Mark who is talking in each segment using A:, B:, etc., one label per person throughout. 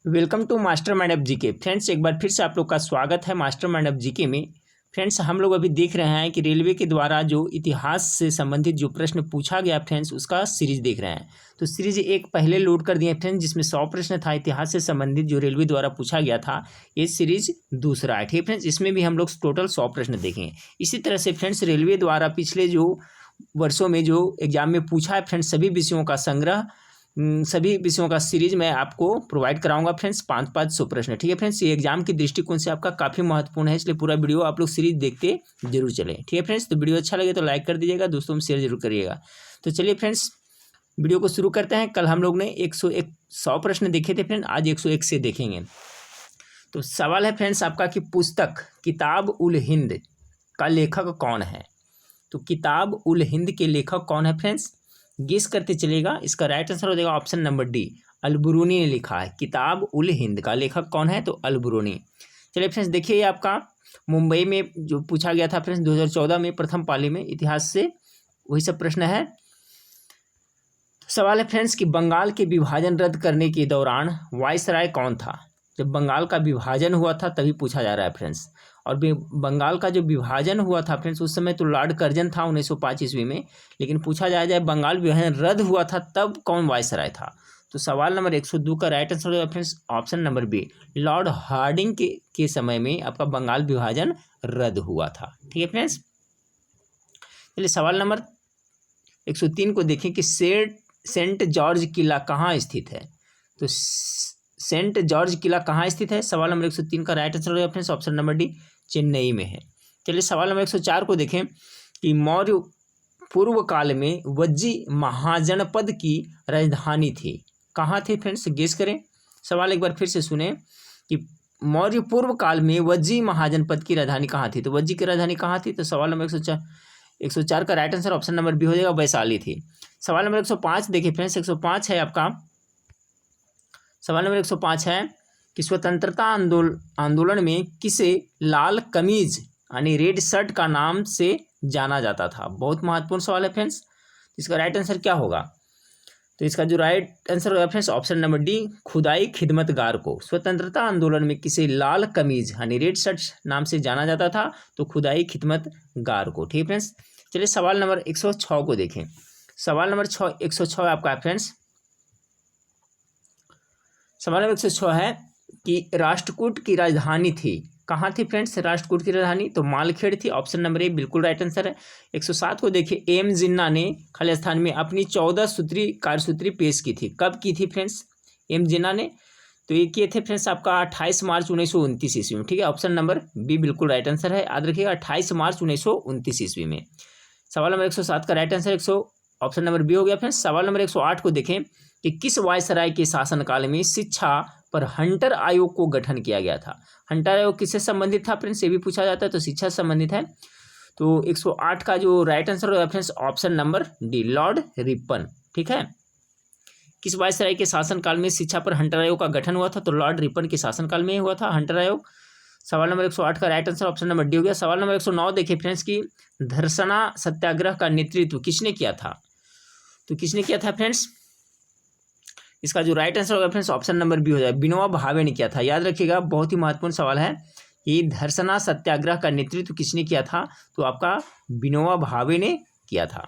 A: Welcome to master mind of GK. Friends, एक बार फिर से आप लोग का स्वागत है मास्टर माइंड ऑफ जीके में। फ्रेंड्स, हम लोग अभी देख रहे हैं कि रेलवे के द्वारा जो इतिहास से संबंधित जो प्रश्न पूछा गया फ्रेंड्स, उसका सीरीज देख रहे हैं। तो सीरीज एक पहले लोड कर दिए फ्रेंड्स, जिसमें 100 प्रश्न था इतिहास से संबंधित जो रेलवे द्वारा पूछा गया था। ये सीरीज दूसरा है, ठीक है फ्रेंड्स। इसमें भी हम लोग टोटल 100 प्रश्न देखेंगे। इसी तरह से फ्रेंड्स, रेलवे द्वारा पिछले जो वर्षों में जो एग्जाम में पूछा है फ्रेंड्स, सभी विषयों का संग्रह, सभी विषयों का सीरीज मैं आपको प्रोवाइड कराऊंगा फ्रेंड्स। 500 प्रश्न, ठीक है फ्रेंड्स। ये एग्जाम की दृष्टिकोण से आपका काफ़ी महत्वपूर्ण है, इसलिए पूरा वीडियो आप लोग सीरीज देखते जरूर चलें, ठीक है फ्रेंड्स। तो वीडियो अच्छा लगे तो लाइक कर दीजिएगा, दोस्तों में शेयर जरूर करिएगा। तो चलिए फ्रेंड्स, वीडियो को शुरू करते हैं। कल हम लोग ने 100 प्रश्न देखे थे फ्रेंड, आज 101 से देखेंगे। तो सवाल है फ्रेंड्स आपका कि पुस्तक किताब उल हिंद का लेखक कौन है। तो किताब उल हिंद के लेखक कौन है फ्रेंड्स, गेस करते चलेगा। इसका राइट आंसर हो जाएगा ऑप्शन नंबर डी, अल-बुरूनी ने लिखा है। किताब उल हिंद का लेखक कौन है, तो अल-बुरूनी। चलिए फ्रेंड्स, देखिए आपका मुंबई में जो पूछा गया था फ्रेंड्स 2014 में प्रथम पाली में इतिहास से, वही सब प्रश्न है। सवाल है फ्रेंड्स कि बंगाल के विभाजन रद्द करने के दौरान वायसराय कौन था। जब बंगाल का विभाजन हुआ था तभी पूछा जा रहा है फ्रेंड्स। और बंगाल का जो विभाजन हुआ था फ्रेंड्स, उस समय तो लॉर्ड कर्जन था 1905 ईस्वी में, लेकिन पूछा जाए बंगाल विभाजन रद्द हुआ था तब कौन वायसराय था। तो सवाल नंबर 102 का राइट आंसर होगा friends option number B, Lord Hardinge के समय में आपका बंगाल विभाजन रद्द हुआ था, ठीक है फ्रेंड्स। चलिए सवाल नंबर 103 को देखें कि सेंट जॉर्ज किला कहाँ स्थित है। तो सेंट जॉर्ज किला कहाँ स्थित है, सवाल नंबर 103 का राइट आंसर होगा friends option number D, Chennai में है। चलिए सवाल नंबर 104 को देखें कि मौर्य पूर्व काल में वज्जी महाजनपद की राजधानी थी, कहाँ थी फ्रेंड्स, गेस करें। सवाल एक बार फिर से सुने कि मौर्य पूर्व काल में वज्जी महाजनपद की राजधानी कहाँ थी। तो वज्जी की राजधानी कहाँ थी, तो सवाल नंबर 104 का right answer option number B हो जाएगा, वैशाली थी। सवाल नंबर 105 देखिए फ्रेंड्स, 105 है आपका। सवाल नंबर 105 है कि स्वतंत्रता आंदोलन में किसे लाल कमीज यानी रेड शर्ट का नाम से जाना जाता था। बहुत महत्वपूर्ण सवाल है फ्रेंड्स। इसका राइट आंसर क्या होगा, तो इसका जो राइट आंसर होगा फ्रेंड्स ऑप्शन नंबर डी, खुदाई खिदमतगार को स्वतंत्रता आंदोलन में किसे लाल कमीज यानी रेड शर्ट नाम से जाना जाता था, तो खुदाई खिदमतगार को, ठीक है फ्रेंड्स। चलिए सवाल नंबर 106 को देखें। सवाल नंबर 106 आपका है फ्रेंड्स। सवाल नंबर 106 है कि राष्ट्रकूट की राजधानी थी, कहाँ थी फ्रेंड्स राष्ट्रकूट की राजधानी, तो मालखेड़ थी, ऑप्शन नंबर ए बिल्कुल राइट आंसर है। 107 को देखिए, एम जिन्ना ने खालिस्तान में अपनी 14 सूत्री कार्यसूत्री पेश की थी, कब की थी फ्रेंड्स एम जिन्ना ने, तो ये किए थे फ्रेंड्स आपका 28 मार्च 1929 ईस्वी में, ठीक है। ऑप्शन नंबर बी बिल्कुल राइट आंसर है, याद रखिएगा 28 मार्च 1929 ईस्वी में। सवाल नंबर 107 का right answer option number B हो गया फ्रेंड्स। सवाल नंबर 108 को देखें कि किस वायसराय के शासनकाल में शिक्षा पर हंटर आयोग को गठन किया गया था। हंटर आयोग किससे संबंधित था फ्रेंड्स, ये भी पूछा जाता है, तो शिक्षा से संबंधित है। तो 108 का जो राइट आंसर होगा friends option number D, Lord Ripon, ठीक है। किस वायसराय के शासनकाल में शिक्षा पर हंटर आयोग का गठन हुआ था, तो लॉर्ड रिपन के शासनकाल में ही हुआ था हंटर आयोग। सवाल नंबर 108 का right answer option number D हो गया। सवाल नंबर 109 देखिए फ्रेंड्स कि धरसना सत्याग्रह का नेतृत्व किसने किया था, तो किसने किया था फ्रेंड्स, इसका जो राइट आंसर होगा फ्रेंड्स ऑप्शन नंबर बी हो जाएगा, विनोबा भावे ने किया था। याद रखिएगा बहुत ही महत्वपूर्ण सवाल है कि धरसना सत्याग्रह का नेतृत्व किसने किया था, तो आपका विनोबा भावे ने किया था।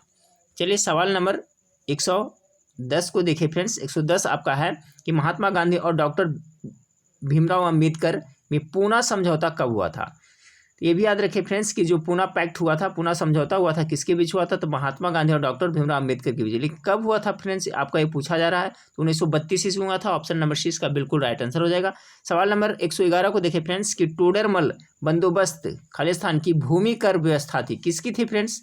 A: चलिए सवाल नंबर 110 को देखिए फ्रेंड्स। 110 आपका है कि महात्मा गांधी और डॉक्टर भीमराव अम्बेडकर में पूना समझौता कब हुआ था। तो ये भी याद रखिए फ्रेंड्स कि जो पूना पैक्ट हुआ था, पूना समझौता हुआ था, किसके बीच हुआ था, तो महात्मा गांधी और डॉक्टर भीमराव अम्बेडकर के बीच। लेकिन कब हुआ था फ्रेंड्स, आपका ये पूछा जा रहा है, तो 1932 ईस्वी में हुआ था। ऑप्शन नंबर सी इसका बिल्कुल राइट आंसर हो जाएगा। सवाल नंबर 111 को देखें फ्रेंड्स कि टोडरमल बंदोबस्त खालिस्तान की भूमि कर व्यवस्था थी, किसकी थी फ्रेंड्स।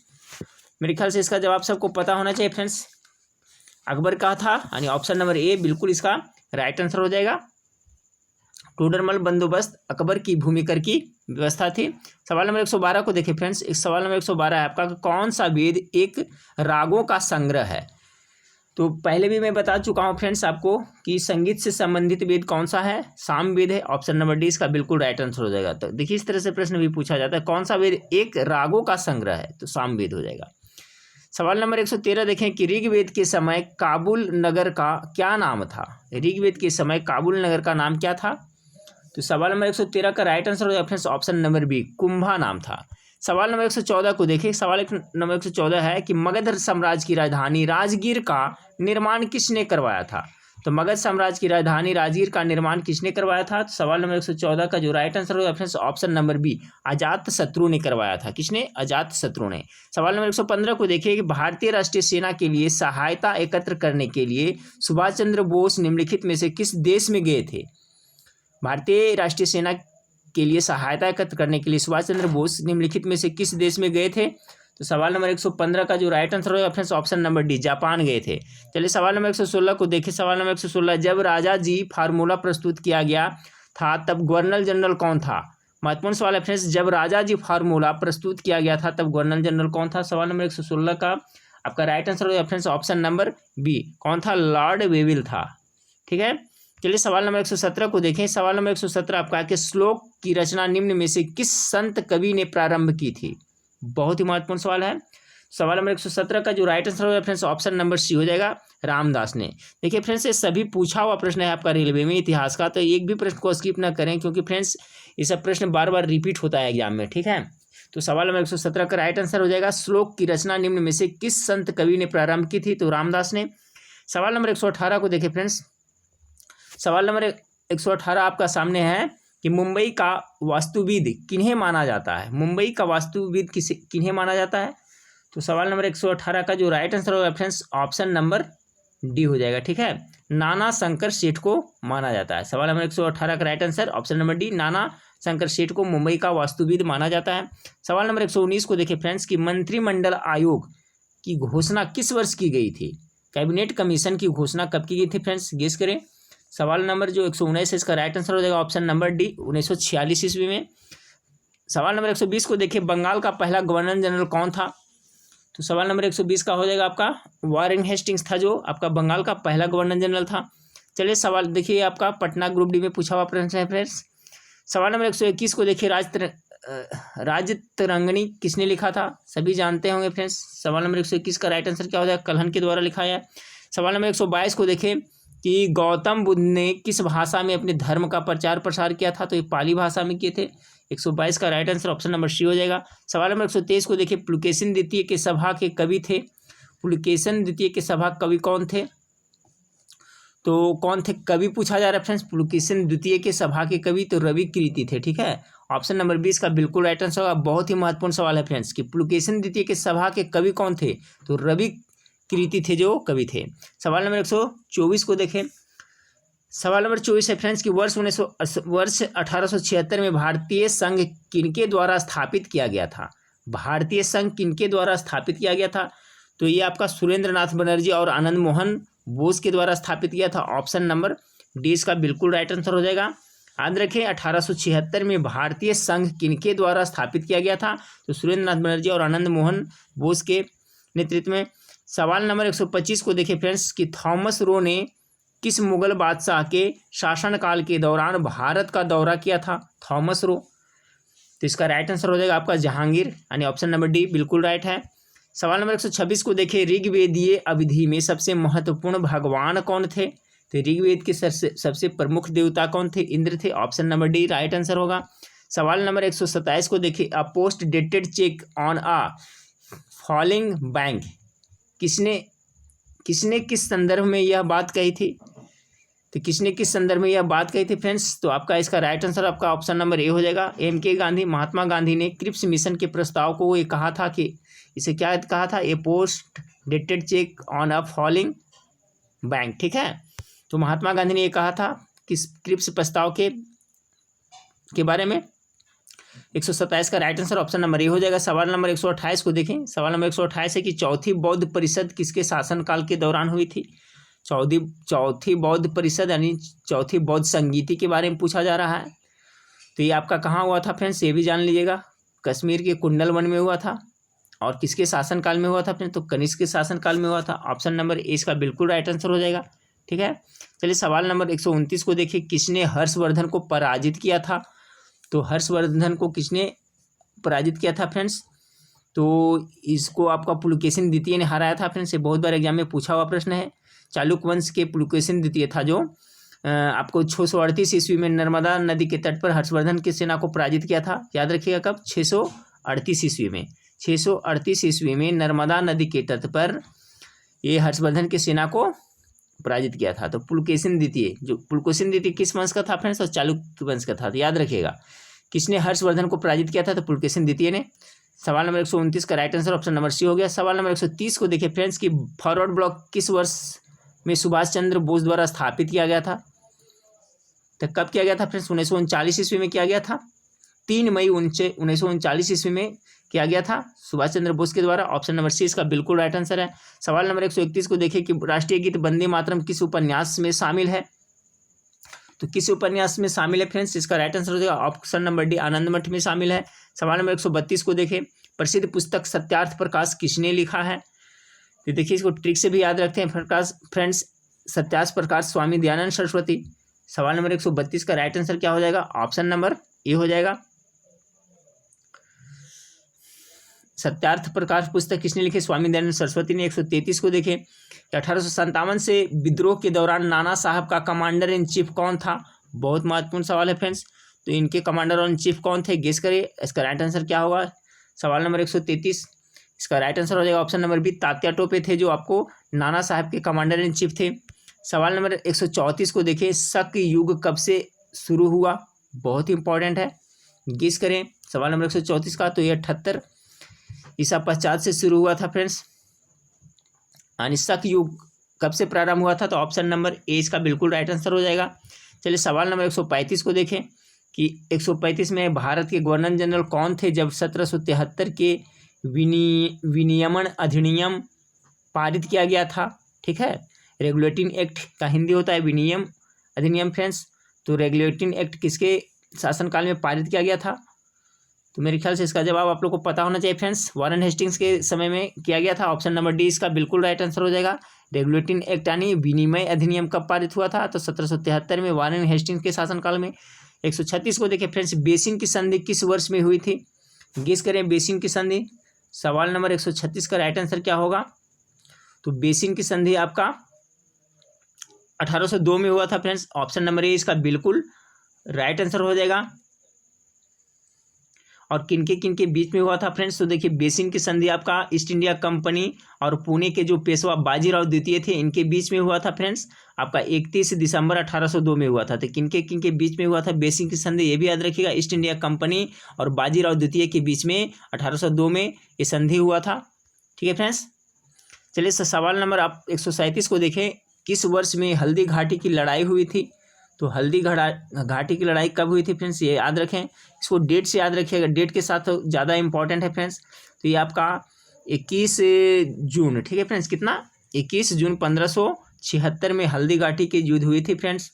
A: मेरे ख्याल से इसका जवाब सबको पता होना चाहिए फ्रेंड्स, अकबर का था, यानी ऑप्शन नंबर ए बिल्कुल इसका राइट आंसर हो जाएगा। टोडरमल बंदोबस्त अकबर की भूमि कर की व्यवस्था थी। सवाल नंबर 112 को देखिए फ्रेंड्स। एक सवाल नंबर 112 है आपका, कौन सा वेद एक रागों का संग्रह है। तो पहले भी मैं बता चुका हूँ फ्रेंड्स आपको कि संगीत से संबंधित वेद कौन सा है, साम वेद है, ऑप्शन नंबर डी इसका बिल्कुल राइट आंसर हो जाएगा। तो देखिए इस तरह से प्रश्न भी पूछा जाता है, कौन सा वेद एक रागों का संग्रह है, तो साम वेद हो जाएगा। सवाल नंबर 113 देखें कि ऋग्वेद के समय काबुल नगर का क्या नाम था। ऋग्वेद के समय काबुल नगर का नाम क्या था। तो सवाल नंबर 113 का राइट आंसर हो जाएगा friends option number B, Kumbha नाम था। सवाल नंबर 114 को देखिए। सवाल नंबर 114 है कि मगध साम्राज्य की राजधानी राजगीर का निर्माण किसने करवाया था। तो मगध साम्राज्य की राजधानी राजगीर का निर्माण किसने करवाया था। तो सवाल नंबर 114 का जो राइट आंसर होगा friends option number B, Ajatashatru ने करवाया था। किसने? अजातशत्रु ने। सवाल नंबर 115 को देखिए कि भारतीय राष्ट्रीय सेना के लिए सहायता एकत्र करने के लिए सुभाष चंद्र बोस निम्नलिखित में से किस देश में गए थे। भारतीय राष्ट्रीय सेना के लिए सहायता एकत्र करने के लिए सुभाष चंद्र बोस निम्नलिखित में से किस देश में गए थे। तो सवाल नंबर 115 का जो राइट आंसर होगा friends option number D, Japan गए थे। चलिए सवाल नंबर 116 को देखिए। सवाल नंबर 116, जब राजा जी फार्मूला प्रस्तुत किया गया था तब गवर्नर जनरल कौन था। महत्वपूर्ण सवाल है फ्रेंड्स, जब राजा जी फार्मूला प्रस्तुत किया गया था तब गवर्नर जनरल कौन था। सवाल नंबर 116 का आपका राइट आंसर होगा फ्रेंड्स ऑप्शन नंबर बी, कौन था? लॉर्ड वेविल था। ठीक है। चलिए सवाल नंबर 117 को देखें। सवाल नंबर 117 आपका कि श्लोक की रचना निम्न में से किस संत कवि ने प्रारंभ की थी। बहुत ही महत्वपूर्ण सवाल है। सवाल नंबर 117 का जो राइट आंसर होगा फ्रेंड्स ऑप्शन नंबर सी हो जाएगा, रामदास ने। देखिए फ्रेंड्स, ये सभी पूछा हुआ प्रश्न है आपका रेलवे में इतिहास का, तो एक भी प्रश्न को स्किप ना करें क्योंकि फ्रेंड्स ये सब प्रश्न बार बार रिपीट होता है एग्जाम में। ठीक है। तो सवाल नंबर 117 का राइट आंसर हो जाएगा, श्लोक की रचना निम्न में से किस संत कवि ने प्रारंभ की थी। तो रामदास ने। सवाल नंबर 118 को देखिए फ्रेंड्स। सवाल नंबर 118 आपका सामने है कि मुंबई का वास्तुविद किन्हें माना जाता है। मुंबई का वास्तुविद किन्हें माना जाता है। तो सवाल नंबर 118 का जो राइट आंसर होगा फ्रेंड्स ऑप्शन नंबर डी हो जाएगा। ठीक है। नाना शंकर सेठ को माना जाता है। सवाल नंबर 118 का right answer option number D, नाना शंकर सेठ को मुंबई का वास्तुविद माना जाता है। सवाल नंबर 119 को देखिए फ्रेंड्स कि मंत्रिमंडल आयोग की घोषणा किस वर्ष की गई थी। कैबिनेट कमीशन की घोषणा कब की गई थी फ्रेंड्स, गेस करें। सवाल नंबर जो 119 है इसका राइट आंसर हो जाएगा ऑप्शन नंबर डी, 1946 ईस्वी में। सवाल नंबर 120 को देखिए, बंगाल का पहला गवर्नर जनरल कौन था। तो सवाल नंबर 120 का हो जाएगा आपका वारेन हेस्टिंग्स था, जो आपका बंगाल का पहला गवर्नर जनरल था। चलिए सवाल देखिए, आपका पटना ग्रुप डी में पूछा हुआ प्रश्न है फ्रेंड्स। सवाल नंबर 121 को देखिए, राजतरंगिणी किसने लिखा था, सभी जानते होंगे फ्रेंड्स। सवाल नंबर 121 का राइट आंसर क्या हो जाएगा, कल्हण के द्वारा लिखा है। सवाल नंबर 122 को देखें कि गौतम बुद्ध ने किस भाषा में अपने धर्म का प्रचार प्रसार किया था। तो ये पाली भाषा में किए थे। 122 का right answer option number C हो जाएगा। सवाल नंबर 123 को देखिए, पुलकेशिन द्वितीय के सभा के कवि थे। पुलकेशिन द्वितीय के सभा कवि कौन थे। तो कौन थे कवि पूछा जा रहा है फ्रेंड्स। पुलकेशिन द्वितीय के सभा के कवि तो रवि कीर्ति थे। ठीक है। ऑप्शन नंबर 20 का बिल्कुल राइट आंसर होगा। बहुत ही महत्वपूर्ण सवाल है फ्रेंड्स कि पुलकेशिन द्वितीय के सभा के कवि कौन थे। तो रवि कीर्ति थे जो कवि थे। सवाल नंबर 124 को देखें। सवाल नंबर 24 है फ्रेंड्स कि वर्ष 1876 में भारतीय संघ किनके द्वारा स्थापित किया गया था। भारतीय संघ किनके द्वारा स्थापित किया गया था। तो ये आपका सुरेंद्र नाथ बनर्जी और आनंद मोहन बोस के द्वारा स्थापित किया था। ऑप्शन नंबर डी इसका बिल्कुल राइट आंसर हो जाएगा। याद रखें 1876 में भारतीय संघ किनके द्वारा स्थापित किया गया था। तो सुरेंद्र नाथ बनर्जी और आनंद मोहन बोस के नेतृत्व में। सवाल नंबर 125 को देखिए फ्रेंड्स कि थॉमस रो ने किस मुगल बादशाह के शासनकाल के दौरान भारत का दौरा किया था। Thomas Roe. तो इसका राइट आंसर हो जाएगा आपका जहांगीर, यानी ऑप्शन नंबर डी बिल्कुल राइट है। सवाल नंबर 126 को देखिए, ऋग्वेदीय अवधि में सबसे महत्वपूर्ण भगवान कौन थे। तो ऋग्वेद के सबसे प्रमुख देवता कौन थे, इंद्र थे। Option number D right answer होगा। सवाल नंबर 127 को देखिए, अ post dated cheque on a falling bank किसने किस संदर्भ में यह बात कही थी। तो किसने किस संदर्भ में यह बात कही थी फ्रेंड्स। तो आपका इसका राइट आंसर आपका ऑप्शन नंबर ए हो जाएगा, एम.के. गांधी। महात्मा गांधी ने क्रिप्स मिशन के प्रस्ताव को ये कहा था कि इसे क्या कहा था, a post dated cheque on a falling bank. ठीक है। तो महात्मा गांधी ने ये कहा था कि क्रिप्स प्रस्ताव के बारे में। 127 का right answer option number A हो जाएगा। सवाल नंबर 128 को देखें। सवाल नंबर 128 है कि चौथी बौद्ध परिषद किसके शासनकाल के दौरान हुई थी। चौथी बौद्ध परिषद यानी चौथी बौद्ध संगीति के बारे में पूछा जा रहा है। तो ये आपका कहाँ हुआ था फ्रेंड्स, ये भी जान लीजिएगा। कश्मीर के कुंडलवन में हुआ था। और किसके शासनकाल में हुआ था फ्रेंड्स, तो कनिष्क के शासनकाल में हुआ था। ऑप्शन नंबर ए इसका बिल्कुल राइट आंसर हो जाएगा। ठीक है। चलिए सवाल नंबर 129 को देखिए, किसने हर्षवर्धन को पराजित किया था। तो हर्षवर्धन को किसने पराजित किया था फ्रेंड्स। तो इसको आपका पुलकेशिन द्वितीय ने हराया था फ्रेंड्स। ये बहुत बार एग्जाम में पूछा हुआ प्रश्न है। चालुक्य वंश के पुलकेशिन द्वितीय था जो आपको 638 ईस्वी में नर्मदा नदी के तट पर हर्षवर्धन की सेना को पराजित किया था। याद रखिएगा कब, 638 ईस्वी में। 638 ईस्वी में नर्मदा नदी के तट पर ये हर्षवर्धन की सेना को पराजित किया था। तो पुलकेशिन द्वितीय, जो पुलकेशिन द्वितीय किस वंश का था फ्रेंड्स, और चालुक्य वंश का था। तो याद रखिएगा किसने हर्षवर्धन को पराजित किया था, तो पुलकेशिन द्वितीय ने। सवाल नंबर 129 का right answer option number C हो गया। सवाल नंबर 130 को देखिए फ्रेंड्स कि फॉरवर्ड ब्लॉक किस वर्ष में सुभाष चंद्र बोस द्वारा स्थापित किया गया था। तो कब किया गया था फ्रेंड्स, 1939 ईस्वी में किया गया था। 3 मई 1939 ईस्वी में किया गया था सुभाष चंद्र बोस के द्वारा। ऑप्शन नंबर सी इसका बिल्कुल राइट आंसर है। सवाल नंबर 131 को देखिए कि राष्ट्रीय गीत वंदे मातरम किस उपन्यास में शामिल है। तो किस उपन्यास में शामिल है फ्रेंड्स, इसका राइट आंसर हो जाएगा ऑप्शन नंबर डी, आनंद मठ में शामिल है। सवाल नंबर 132 को देखें, प्रसिद्ध पुस्तक सत्यार्थ प्रकाश किसने लिखा है। तो देखिए इसको ट्रिक से भी याद रखते हैं फ्रेंड्स, सत्यार्थ प्रकाश स्वामी दयानंद सरस्वती। सवाल नंबर 132 का राइट आंसर क्या हो जाएगा, ऑप्शन नंबर ए हो जाएगा। सत्यार्थ प्रकाश पुस्तक किसने लिखी, स्वामी दयानंद सरस्वती ने। 133 को देखें, 1857 से विद्रोह के दौरान नाना साहब का कमांडर इन चीफ कौन था। बहुत महत्वपूर्ण सवाल है फ्रेंड्स। तो इनके कमांडर इन चीफ कौन थे, गेस करिए इसका राइट आंसर क्या होगा। सवाल नंबर 133 इसका राइट आंसर हो जाएगा option number B, Tatya Tope थे जो आपको नाना साहब के कमांडर इन चीफ थे। सवाल नंबर 134 को देखिए, शक युग कब से शुरू हुआ, बहुत ही इंपॉर्टेंट है, गेस करें। सवाल नंबर 134 का, तो ये 78 ईसा पश्चात से शुरू हुआ था फ्रेंड्स। यानी शक युग कब से प्रारंभ हुआ था, तो ऑप्शन नंबर ए इसका बिल्कुल राइट आंसर हो जाएगा। चलिए सवाल नंबर 135 को देखें कि 135 में भारत के गवर्नर जनरल कौन थे जब 1773 के विनियमन अधिनियम पारित किया गया था। ठीक है, रेगुलेटिंग एक्ट का हिंदी होता है विनियम अधिनियम फ्रेंड्स। तो रेगुलेटिंग एक्ट किसके शासनकाल में पारित किया गया था, तो मेरे ख्याल से इसका जवाब आप लोग को पता होना चाहिए फ्रेंड्स, वारेन हेस्टिंग्स के समय में किया गया था। ऑप्शन नंबर डी इसका बिल्कुल राइट आंसर हो जाएगा। रेगुलेटिंग एक्ट यानी विनिमय अधिनियम कब पारित हुआ था, तो 1773 में वारेन हेस्टिंग्स के शासनकाल में। 136 को देखिए फ्रेंड्स, बेसिन की संधि किस वर्ष में हुई थी, गेस करें बेसिन की संधि। सवाल नंबर 136 का राइट आंसर क्या होगा, तो बेसिन की संधि आपका 1802 में हुआ था फ्रेंड्स। ऑप्शन नंबर ए इसका बिल्कुल राइट आंसर हो जाएगा। और किनके बीच में हुआ था फ्रेंड्स, तो देखिए बेसिन की संधि आपका ईस्ट इंडिया कंपनी और पुणे के जो पेशवा बाजीराव द्वितीय थे इनके बीच में हुआ था फ्रेंड्स। आपका 31 दिसंबर 1802 में हुआ था। तो किनके बीच में हुआ था बेसिन की संधि, ये भी याद रखिएगा, ईस्ट इंडिया कंपनी और बाजीराव द्वितीय के बीच में 1802 में ये संधि हुआ था। ठीक है फ्रेंड्स, चलिए सवाल नंबर आप 137 को देखें, किस वर्ष में हल्दी घाटी की लड़ाई हुई थी। तो हल्दी घाटी की लड़ाई कब हुई थी फ्रेंड्स, ये याद रखें, इसको डेट से याद रखिएगा, डेट के साथ ज़्यादा इंपॉर्टेंट है फ्रेंड्स। तो ये आपका 21 जून, ठीक है फ्रेंड्स, कितना 21 जून 1576 में हल्दी घाटी की युद्ध हुई थी फ्रेंड्स।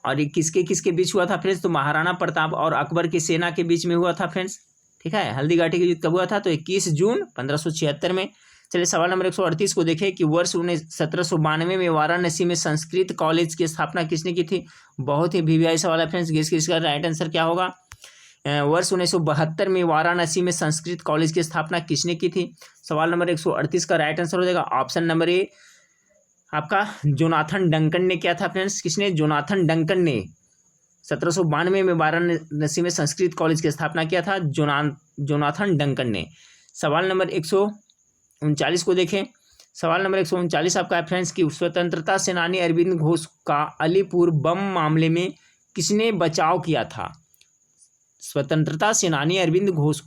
A: और ये किसके बीच हुआ था फ्रेंड्स, तो महाराणा प्रताप और अकबर की सेना के बीच में हुआ था फ्रेंड्स। ठीक है, हल्दी घाटी की युद्ध कब हुआ था, तो 21 जून 1576 में। चलिए सवाल नंबर 138 को देखें कि वर्ष 1792 में वाराणसी में संस्कृत कॉलेज की स्थापना किसने की थी। बहुत ही वीवीआई सवाल है फ्रेंड्स, गेस इसका राइट आंसर क्या होगा। वर्ष 1972 में वाराणसी में संस्कृत कॉलेज की स्थापना किसने की थी। सवाल नंबर 138 का राइट आंसर हो जाएगा ऑप्शन नंबर ए आपका जोनाथन डंकन ने किया था फ्रेंड्स। किसने, जोनाथन डंकन ने 1792 में वाराणसी में संस्कृत कॉलेज की स्थापना किया था, जोनाथन डंकन ने। सवाल नंबर 139 को देखें, सवाल नंबर 139 आपका है फ्रेंड्स कि स्वतंत्रता सेनानी अरविंद घोष का अलीपुर बम मामले में किसने बचाव किया था। स्वतंत्रता सेनानी अरविंद घोष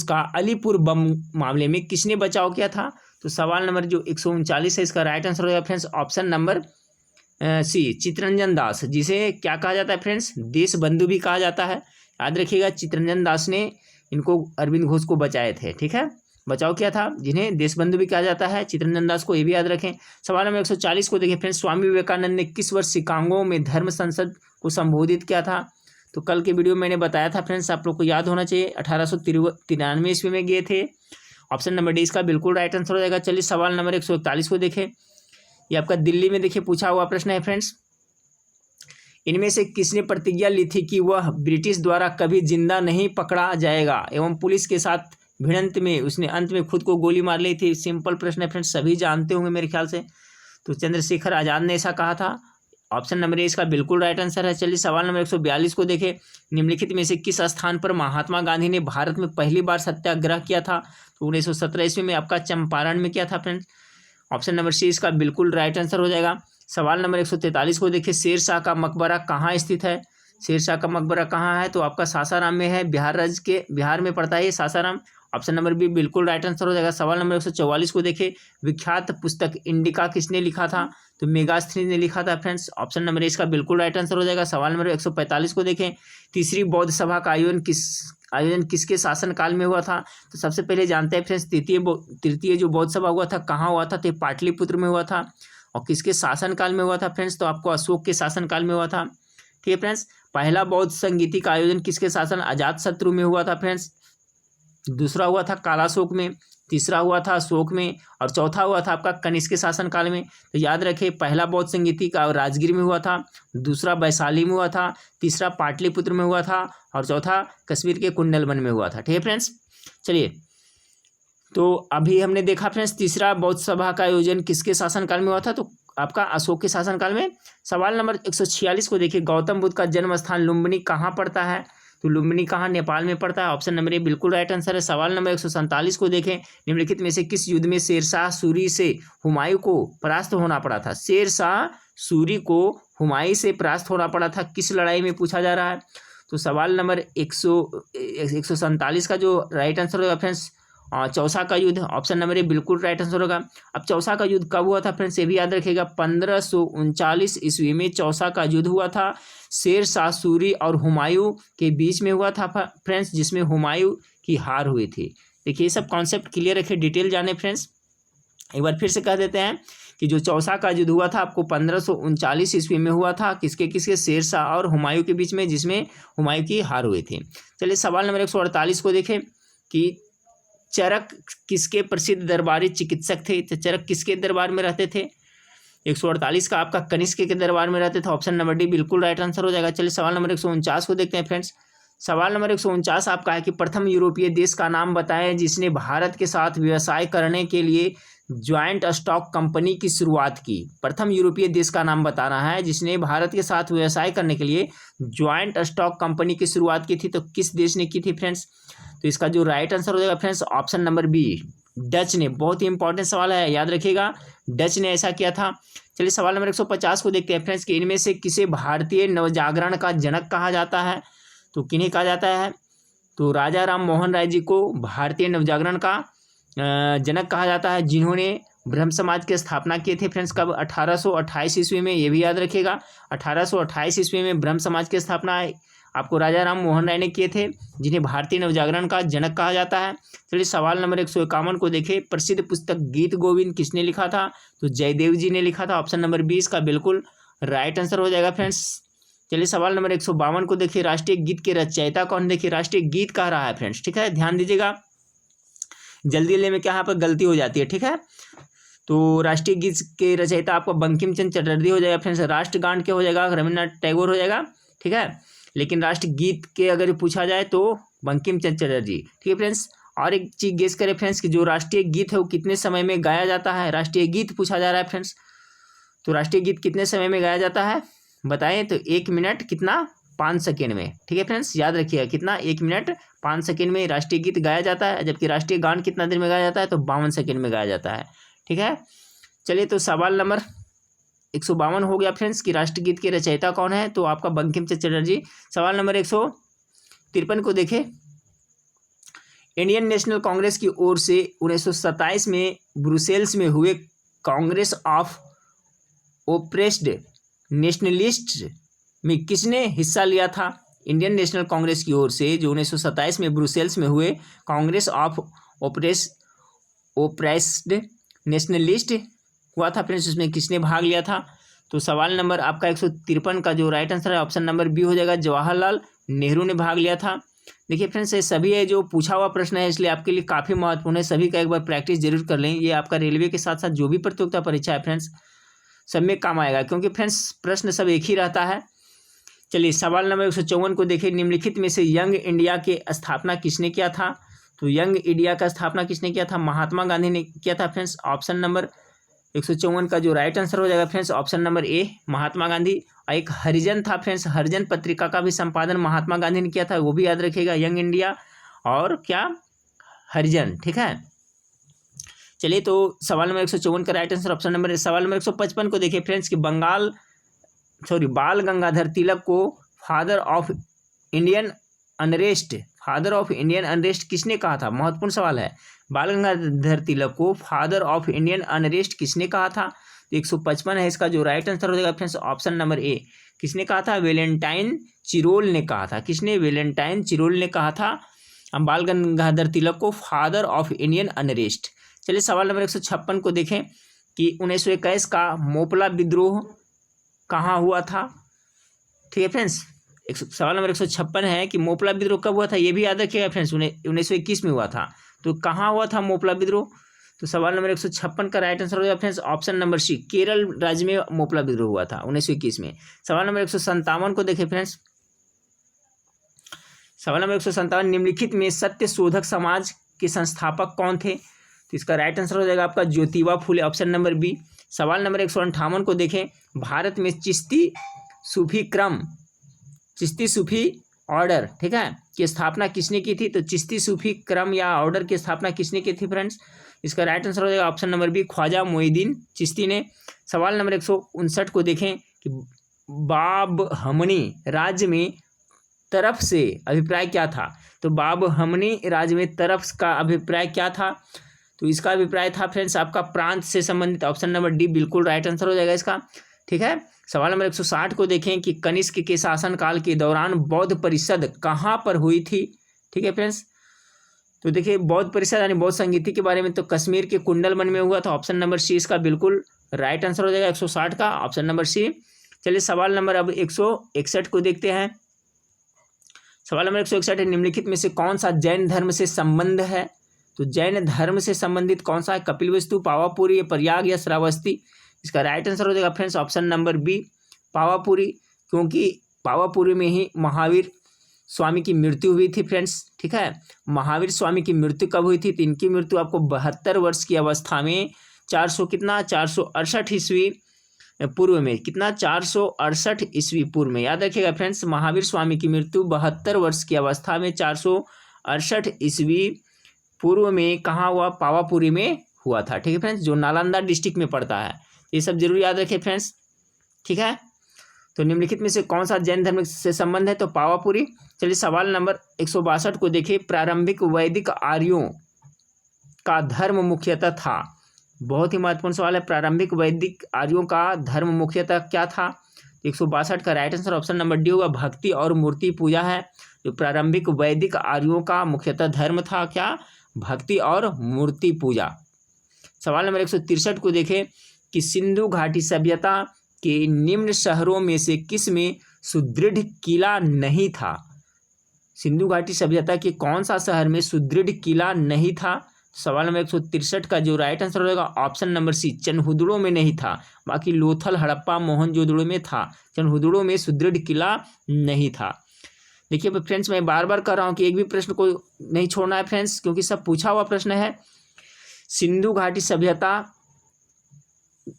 A: का अलीपुर बम मामले में किसने बचाव किया था। तो सवाल नंबर जो 139 है इसका राइट आंसर हो जाएगा friends option number C, Chittaranjan Das, जिसे क्या कहा जाता है फ्रेंड्स, देश बंधु भी कहा जाता है। याद रखिएगा, चित्तरंजन दास ने इनको अरविंद घोष को बचाए थे। ठीक है, बचाव किया था, जिन्हें देश बंधु भी कहा जाता है, चित्तरंजन दास को, ये भी याद रखें। सवाल नंबर 140 को देखें फ्रेंड्स, स्वामी विवेकानंद ने किस वर्ष शिकागो में धर्म संसद को संबोधित किया था। तो कल के वीडियो में मैंने बताया था फ्रेंड्स, आप लोग को याद होना चाहिए, 1893 ईस्वी में गए थे। ऑप्शन नंबर डी इसका बिल्कुल राइट आंसर हो जाएगा। चलिए सवाल नंबर 141 को देखें, ये आपका दिल्ली में देखिए पूछा हुआ प्रश्न है फ्रेंड्स। इनमें से किसने प्रतिज्ञा ली थी कि वह ब्रिटिश द्वारा कभी जिंदा नहीं पकड़ा जाएगा एवं पुलिस के साथ भिड़ंत में उसने अंत में खुद को गोली मार ली थी? सिंपल प्रश्न है फ्रेंड्स, सभी जानते होंगे मेरे ख्याल से। तो चंद्रशेखर आज़ाद ने ऐसा कहा था। ऑप्शन नंबर ए इसका बिल्कुल राइट आंसर है। चलिए सवाल नंबर 142 को देखें। निम्नलिखित में से किस स्थान पर महात्मा गांधी ने भारत में पहली बार सत्याग्रह किया था? तो 1917 ईस्वी में आपका चंपारण में किया था फ्रेंड्स। ऑप्शन नंबर सी इसका बिल्कुल राइट आंसर हो जाएगा। सवाल नंबर 143 को देखिए। शेरशाह का मकबरा कहाँ स्थित है? शेरशाह का मकबरा कहाँ है? तो आपका सासाराम में है। बिहार में पड़ता है ये सासाराम। ऑप्शन नंबर बी बिल्कुल राइट आंसर हो जाएगा। सवाल नंबर 144 को देखिए। विख्यात पुस्तक इंडिका किसने लिखा था? तो मेगास्थनीज ने लिखा था फ्रेंड्स। ऑप्शन नंबर ए इसका बिल्कुल राइट आंसर हो जाएगा। सवाल नंबर 145 को देखें। तीसरी बौद्ध सभा का आयोजन किसके शासनकाल में हुआ था? तो सबसे पहले जानते हैं फ्रेंड्स, तृतीय जो बौद्ध सभा हुआ था कहाँ हुआ था? तो पाटलिपुत्र में हुआ था। और किसके शासनकाल में हुआ था फ्रेंड्स? तो आपको अशोक के शासनकाल में हुआ था। ठीक है फ्रेंड्स। पहला बौद्ध संगीति का आयोजन किसके शासन? अजातशत्रु में हुआ था फ्रेंड्स। दूसरा हुआ था कालाशोक में, तीसरा हुआ था अशोक में, और चौथा हुआ था आपका कनिष्क के शासनकाल में। तो याद रखें, पहला बौद्ध संगीति का राजगीर में हुआ था, दूसरा वैशाली में हुआ था, तीसरा पाटलिपुत्र में हुआ था, और चौथा कश्मीर के कुंडलवन में हुआ था। ठीक है फ्रेंड्स। चलिए, तो अभी हमने देखा फ्रेंड्स तीसरा बौद्ध सभा का आयोजन किसके शासनकाल में हुआ था? तो आपका अशोक के शासनकाल में। सवाल नंबर 146 को देखिए। गौतम बुद्ध का जन्म स्थान लुम्बिनी कहाँ पड़ता है? तो लुम्बिनी कहाँ? नेपाल में पड़ता है। ऑप्शन नंबर ए बिल्कुल राइट आंसर है। सवाल नंबर 147 को देखें। निम्नलिखित में से किस युद्ध में शेरशाह सूरी से हुमायूं को परास्त होना पड़ा था? शेरशाह सूरी को हुमायूं से परास्त होना पड़ा था, किस लड़ाई में पूछा जा रहा है? तो सवाल नंबर 147 का जो राइट आंसर होगा फ्रेंड्स, चौसा का युद्ध। ऑप्शन नंबर ए बिल्कुल राइट आंसर होगा। अब चौसा का युद्ध कब हुआ था फ्रेंड्स? ये भी याद रखिएगा, 1539 ईस्वी में चौसा का युद्ध हुआ था। शेरशाह सूरी और हुमायूं के बीच में हुआ था फ्रेंड्स, जिसमें हुमायूं की हार हुई थी। देखिए, ये सब कॉन्सेप्ट क्लियर रखे, डिटेल जाने फ्रेंड्स। एक बार फिर से कह देते हैं कि जो चौसा का युद्ध हुआ था आपको 1539 ईस्वी में हुआ था। किसके? शेरशाह और हुमायूं के बीच में, जिसमें हुमायूं की हार हुई थी। चलिए सवाल नंबर 148 को देखें कि चरक किसके प्रसिद्ध दरबारी चिकित्सक थे? तो चरक किसके दरबार में रहते थे? 148 का आपका कनिष्क के दरबार में रहते थे। ऑप्शन नंबर डी बिल्कुल राइट आंसर हो जाएगा। चलिए सवाल नंबर 149 को देखते हैं फ्रेंड्स। सवाल नंबर 149 आपका है कि प्रथम यूरोपीय देश का नाम बताएं जिसने भारत के साथ व्यवसाय करने के लिए ज्वाइंट स्टॉक कंपनी की शुरुआत की। प्रथम यूरोपीय देश का नाम बताना है जिसने भारत के साथ व्यवसाय करने के लिए ज्वाइंट स्टॉक कंपनी की शुरुआत की थी। तो किस देश ने की थी फ्रेंड्स? तो इसका जो राइट आंसर हो जाएगा friends, option number B, Dutch ने। बहुत ही इंपॉर्टेंट सवाल है, याद रखिएगा, डच ने ऐसा किया था। चलिए सवाल नंबर 150 को देखते हैं फ्रेंड्स कि इनमें से किसे भारतीय नवजागरण का जनक कहा जाता है? तो किन्हें कहा जाता है? तो राजा राम मोहन राय जी को भारतीय नवजागरण का जनक कहा जाता है, जिन्होंने ब्रह्म समाज की स्थापना किए थे फ्रेंड्स। कब? 1828 ईस्वी में। ये भी याद रखिएगा, 1828 ईस्वी में ब्रह्म समाज की स्थापना आपको राजा राम मोहन राय ने किए थे, जिन्हें भारतीय नवजागरण का जनक कहा जाता है। चलिए सवाल नंबर 151 को देखें। प्रसिद्ध पुस्तक गीत गोविंद किसने लिखा था? तो जयदेव जी ने लिखा था। ऑप्शन नंबर 20 का बिल्कुल राइट आंसर हो जाएगा फ्रेंड्स। चलिए सवाल नंबर 152 को देखिए। राष्ट्रीय गीत के रचयिता कौन? देखिए, राष्ट्रीय गीत कह रहा है फ्रेंड्स, ठीक है, ध्यान दीजिएगा, जल्दी लेने में क्या यहाँ पर गलती हो जाती है, ठीक है। तो राष्ट्रीय गीत के रचयिता आपको बंकिम चंद्र चटर्जी हो जाएगा फ्रेंड्स। राष्ट्रगान क्या हो जाएगा? रविन्द्रनाथ टैगोर हो जाएगा, ठीक है। लेकिन राष्ट्रगीत के अगर पूछा जाए तो बंकिम चंद्र चटर्जी, ठीक है फ्रेंड्स। और एक चीज गेस करें फ्रेंड्स कि जो राष्ट्रीय गीत है वो कितने समय में गाया जाता है? राष्ट्रीय गीत पूछा जा रहा है फ्रेंड्स। तो राष्ट्रीय गीत कितने समय में गाया जाता है बताएं? तो 1 मिनट कितना? 5 सेकेंड में, ठीक है फ्रेंड्स, याद रखिएगा, कितना? 1 मिनट 5 सेकेंड में राष्ट्रीय गीत गाया जाता है, जबकि राष्ट्रीय गान कितना देर में गाया जाता है? तो 52 सेकेंड में गाया जाता है, ठीक है। चलिए, तो सवाल नंबर 152 हो गया फ्रेंड्स कि राष्ट्रगीत के रचयिता कौन है? तो आपका बंकिम चंद्र चटर्जी। सवाल नंबर 153 को देखें। इंडियन नेशनल कांग्रेस की ओर से 1927 में ब्रुसेल्स में हुए कांग्रेस ऑफ ओप्रेस्ड नेशनलिस्ट में किसने हिस्सा लिया था? इंडियन नेशनल कांग्रेस की ओर से जो 1927 में ब्रुसेल्स में हुए कांग्रेस ऑफ ओप्रेस्ड नेशनलिस्ट हुआ था फ्रेंड्स, उसमें किसने भाग लिया था? तो सवाल नंबर आपका 153 का जो राइट आंसर है ऑप्शन नंबर बी हो जाएगा, जवाहरलाल नेहरू ने भाग लिया था। देखिए फ्रेंड्स, ये सभी है जो पूछा हुआ प्रश्न है, इसलिए आपके लिए काफ़ी महत्वपूर्ण है, सभी का एक बार प्रैक्टिस जरूर कर लें। ये आपका रेलवे के साथ साथ जो भी प्रतियोगिता परीक्षा है फ्रेंड्स, सब में काम आएगा, क्योंकि फ्रेंड्स प्रश्न सब एक ही रहता है। चलिए सवाल नंबर 154 को देखिए, निम्नलिखित में से यंग इंडिया के स्थापना किसने किया था? तो यंग इंडिया का स्थापना किसने किया था? महात्मा गांधी ने किया था फ्रेंड्स। ऑप्शन नंबर 154 का जो राइट आंसर हो जाएगा friends option number A Mahatma Gandhi. और एक हरिजन था फ्रेंड्स, हरिजन पत्रिका का भी संपादन महात्मा गांधी ने किया था, वो भी याद रखिएगा, यंग इंडिया और क्या हरिजन, ठीक है। चलिए तो सवाल नंबर 154 का राइट आंसर ऑप्शन नंबर। सवाल नंबर 155 को देखिए फ्रेंड्स कि बाल गंगाधर तिलक को फादर ऑफ इंडियन अनरेस्ट किसने कहा था? महत्वपूर्ण सवाल है। बाल गंगाधर तिलक को फादर ऑफ इंडियन अनरेस्ट किसने कहा था? तो 155 है इसका जो राइट आंसर हो जाएगा फ्रेंड्स ऑप्शन नंबर ए। किसने कहा था? वेलेंटाइन चिरोल ने कहा था। किसने? वेलेंटाइन चिरोल ने कहा था बाल गंगाधर तिलक को फादर ऑफ इंडियन अनरेस्ट। चलिए सवाल नंबर 156 को देखें कि 1921 का मोपला विद्रोह कहाँ हुआ था? ठीक है फ्रेंड्स, सवाल नंबर 156 है कि मोपला विद्रोह कब हुआ था, ये भी याद रखिएगा फ्रेंड्स। 1921 में हुआ था। तो कहाँ हुआ था मोपला विद्रोह? तो सवाल नंबर 156 का राइट आंसर हो जाएगा friends option number C, Kerala राज्य में मोपला विद्रोह हुआ था 1921 में। सवाल नंबर 157 को देखें फ्रेंड्स। सवाल नंबर 157, निम्नलिखित में सत्य शोधक समाज के संस्थापक कौन थे? तो इसका राइट आंसर हो जाएगा आपका Jyotiba Phule, option number B. सवाल नंबर 158 को देखें, भारत में चिश्ती सूफी ऑर्डर, ठीक है, की स्थापना किसने की थी? तो चिश्ती सूफी क्रम या ऑर्डर की स्थापना किसने की थी फ्रेंड्स? इसका राइट आंसर हो जाएगा option number B, Khwaja Moinuddin Chishti ने। सवाल नंबर 159 को देखें कि बाबहमनी राज्य में तरफ से अभिप्राय क्या था? तो बाबहमनी राज्य में तरफ का अभिप्राय क्या था? तो इसका अभिप्राय था फ्रेंड्स आपका प्रांत से संबंधित, ऑप्शन नंबर डी बिल्कुल राइट आंसर हो जाएगा इसका, ठीक है। सवाल नंबर 160 को देखें कि कनिष्क के शासनकाल के दौरान बौद्ध परिषद कहाँ पर हुई थी? ठीक है फ्रेंड्स, तो देखिए बौद्ध परिषद यानी बौद्ध संगीति के बारे में तो कश्मीर के कुंडलवन में हुआ था, ऑप्शन नंबर सी इसका बिल्कुल राइट आंसर हो जाएगा 160 का, ऑप्शन नंबर सी। चलिए सवाल नंबर अब 161 को देखते हैं। सवाल नंबर 161 है, निम्नलिखित में से कौन सा जैन धर्म से संबंध है? तो जैन धर्म से संबंधित कौन सा है? कपिलवस्तु, पावापुरी, प्रयाग या श्रावस्ती? इसका राइट आंसर हो जाएगा friends option number B Pawapuri, क्योंकि पावापुरी में ही महावीर स्वामी की मृत्यु हुई थी फ्रेंड्स, ठीक है। महावीर स्वामी की मृत्यु कब हुई थी? तो इनकी मृत्यु आपको 72 वर्ष की अवस्था में 468 ईस्वी पूर्व में, कितना 468 ईस्वी पूर्व में, याद रखिएगा फ्रेंड्स। महावीर स्वामी की मृत्यु 72 वर्ष की अवस्था में 468 ईस्वी पूर्व में कहाँ हुआ? पावापुरी में हुआ था, ठीक है फ्रेंड्स, जो नालंदा डिस्ट्रिक्ट में पड़ता है। ये सब जरूर याद रखें फ्रेंड्स, ठीक है। तो निम्नलिखित में से कौन सा जैन धर्म से संबंध है? तो पावापुरी। चलिए सवाल नंबर 162 को देखिए, प्रारंभिक वैदिक आर्यों का धर्म मुख्यतः था। बहुत ही महत्वपूर्ण सवाल है, प्रारंभिक वैदिक आर्यों का धर्म मुख्यतः क्या था? 162 का right answer option number D होगा, भक्ति और मूर्ति पूजा है। जो प्रारंभिक वैदिक आर्यों का मुख्यतः धर्म था क्या? भक्ति और मूर्ति पूजा। सवाल नंबर 163 को देखें कि सिंधु घाटी सभ्यता के निम्न शहरों में से किस में सुदृढ़ किला नहीं था? सिंधु घाटी सभ्यता के कौन सा शहर में सुदृढ़ किला नहीं था? सवाल नंबर 163 का जो राइट आंसर होगा ऑप्शन नंबर सी, चनहुदड़ो में नहीं था, बाकी लोथल, हड़प्पा, मोहनजोदड़ो में था। चनहुदड़ो में सुदृढ़ किला नहीं था। देखिए फ्रेंड्स, मैं बार बार कह रहा हूँ कि एक भी प्रश्न को नहीं छोड़ना है फ्रेंड्स, क्योंकि सब पूछा हुआ प्रश्न है। सिंधु घाटी सभ्यता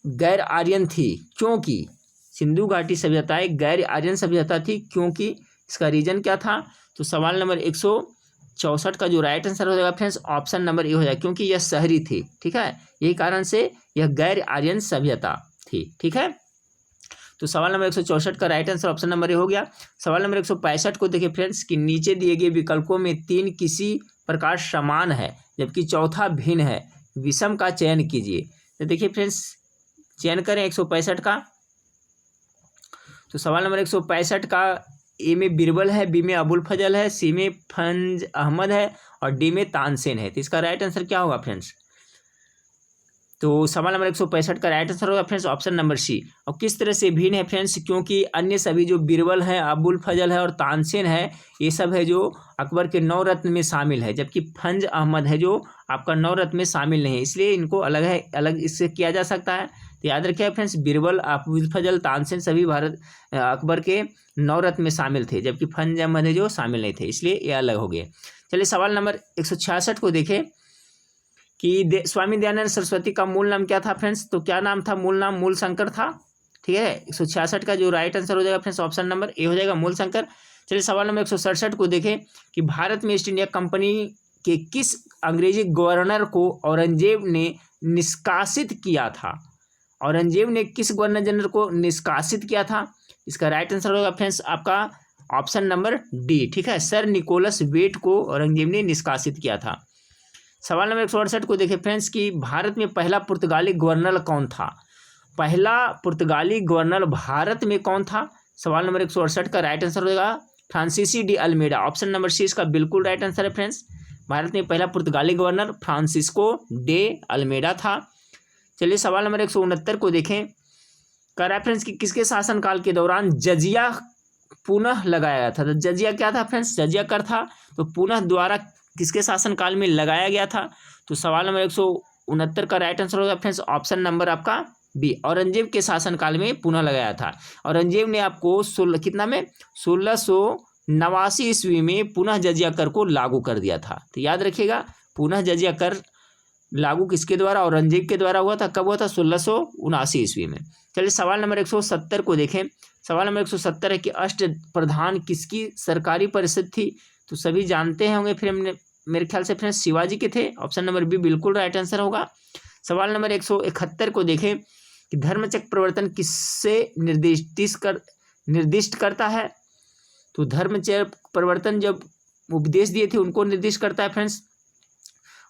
A: गैर आर्यन थी, क्योंकि सिंधु घाटी सभ्यता एक गैर आर्यन सभ्यता थी, क्योंकि इसका रीजन क्या था? तो सवाल नंबर 164 का जो राइट आंसर हो जाएगा फ्रेंड्स ऑप्शन नंबर ए हो जाएगा, क्योंकि यह शहरी थी, ठीक है, यही कारण से यह गैर आर्यन सभ्यता थी, ठीक है। तो सवाल नंबर 164 का right answer option number A हो गया। सवाल नंबर 165 को देखिए फ्रेंड्स कि नीचे दिए गए विकल्पों में 3 किसी प्रकार समान है जबकि चौथा भिन्न है, विषम का चयन कीजिए। तो देखिए फ्रेंड्स, चयन करें 165 का। तो सवाल नंबर 165 का ए में बिरबल है, बी में अबुल फजल है, सी में फंज अहमद है और डी में तानसेन है। तो इसका राइट आंसर क्या होगा फ्रेंड्स? तो सवाल नंबर 165 का राइट आंसर होगा फ्रेंड्स ऑप्शन नंबर सी। और किस तरह से भिन्न है फ्रेंड्स? क्योंकि अन्य सभी जो बिरबल है, अबुल फजल है और तानसेन है, ये सब है जो अकबर के 9 रत्न में शामिल है, जबकि फंज अहमद है जो आपका 9 रत्न में शामिल नहीं है, इसलिए इनको अलग है, अलग इससे किया जा सकता है। तो याद रखिएगा फ्रेंड्स, बीरबल, अबुल फजल, तानसेन सभी भारत अकबर के 9 रत्न में शामिल थे, जबकि फंज अहमद है जो शामिल नहीं थे, इसलिए ये अलग हो गए। चलिए सवाल नंबर 166 को देखें कि स्वामी दयानंद सरस्वती का मूल नाम क्या था फ्रेंड्स। तो क्या नाम था, मूल नाम मूल शंकर था। ठीक है, 166 का जो राइट आंसर हो जाएगा फ्रेंड्स ऑप्शन नंबर ए हो जाएगा, मूल शंकर। चलिए सवाल नंबर 167 को देखें कि भारत में ईस्ट इंडिया कंपनी के किस अंग्रेजी गवर्नर को औरंगजेब ने निष्कासित किया था। औरंगजेब ने किस गवर्नर जनरल को निष्कासित किया था। इसका राइट आंसर होगा फ्रेंड्स आपका ऑप्शन नंबर डी। ठीक है, सर निकोलस वेट को औरंगजेब ने निष्कासित किया था। सवाल नंबर 168 को देखें फ्रेंड्स कि भारत में पहला पुर्तगाली गवर्नर कौन था। पहला पुर्तगाली गवर्नर भारत में कौन था। सवाल नंबर 168 का राइट आंसर होगा फ्रांसीसी de Almeida. Option number C इसका बिल्कुल राइट आंसर है फ्रेंड्स। भारत में पहला पुर्तगाली गवर्नर फ्रांसिस्को डे अल्मेडा था। चलिए सवाल नंबर 169 को देखें, कह रहा है फ्रेंड्स कि किसके शासनकाल के दौरान जजिया पुनः लगाया गया था। तो जजिया क्या था फ्रेंड्स, जजिया कर था, तो पुनः द्वारा किसके शासनकाल में लगाया गया था। तो सवाल नंबर 169 का राइट आंसर होगा फ्रेंड्स ऑप्शन नंबर आपका बी, औरंगजेब के शासनकाल में पुनः लगाया था। औरंगजेब ने आपको 1689 ईस्वी में पुनः जजिया कर को लागू कर दिया था। तो याद रखिएगा, पुनः जजिया कर लागू किसके द्वारा, औरंगजेब के द्वारा हुआ था। कब हुआ था, 1679 ईस्वी में। चलिए सवाल नंबर 170 को देखें। सवाल नंबर 170 है कि अष्ट प्रधान किसकी सरकारी परिषद थी। तो सभी जानते हैं होंगे, फिर हमने मेरे ख्याल से फ्रेंड्स शिवाजी के थे। ऑप्शन नंबर बी बिल्कुल राइट आंसर होगा। सवाल नंबर 171 को देखें कि धर्मचक्र प्रवर्तन किससे निर्दिष्ट करता है। तो धर्मचक्र प्रवर्तन जब उपदेश दिए थे उनको निर्दिष्ट करता है फ्रेंड्स